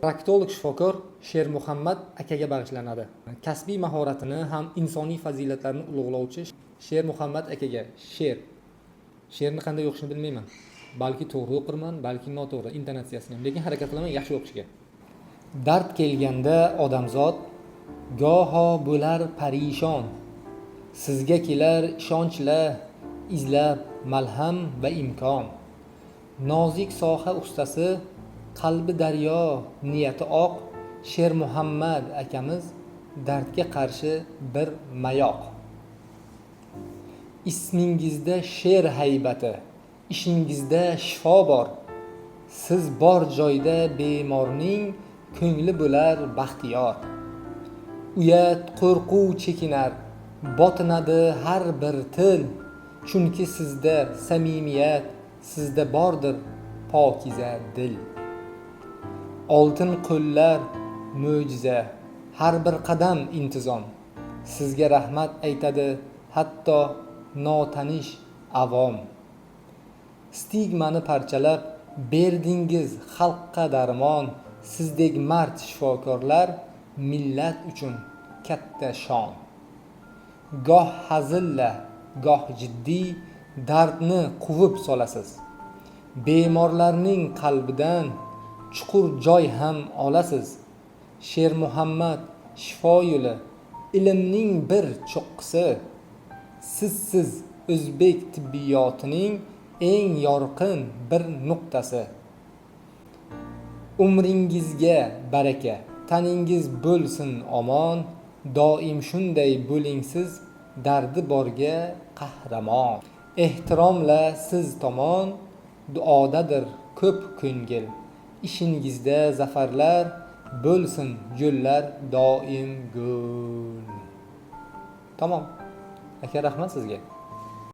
Proktolog shifokor Shermuhammad akaga bag'ishlanadi. Kasbiy mahoratini ham insoniy fazilatlarni ulug'lovchi Shermuhammad akaga she'rni qanday o'qishni bilmayman. Balki to'g'ri o'qirman, balki noto'g'ri intonatsiyasini ham, lekin harakat qilaman yaxshi o'qishga. Dard kelganda odamzod goho bo'lar parishon. Sizga kelar ishonchla izlab malham va imkon. Nozik soha ustasi, qalbi daryo, niyati oq, Shermuhammad akamiz dardga qarshi bir mayoq. Ismingizda she'r haybati, ishingizda shifo bor. Siz bor joyda bemorning ko'ngli bo'lar baxtiyor. Uyat, qo'rquv chekinar, botinadi har bir til. Chunki sizda samimiyat, sizda bordir pokiza dil. Oltin qo'llar mo'jiza, har bir qadam intizom. Sizga rahmat aytadi hatto notanish avom. Stigmani parchalab berdingiz xalqqa darmon. Sizdek mard shifokorlar millat uchun katta shon. Goh hazilla, goh jiddiy dardni quvib solasiz. Bemorlarning qalbidan chuqur joy ham olasiz. Shermuhammad shifo yo'li, ilmning bir cho'qqisi. Sizsiz o'zbek tibbiyotining eng yorqin bir nuqtasi. Umringizga baraka, taningiz bo'lsin omon. Doim shunday bo'ling siz, dardi borga qahramon. Ehtiromla siz tomon duodadir ko'p ko'ngil. Ishingizda zafarlar bo'lsin yo'llar doim gul. Tamom. Aka, rahmat sizga.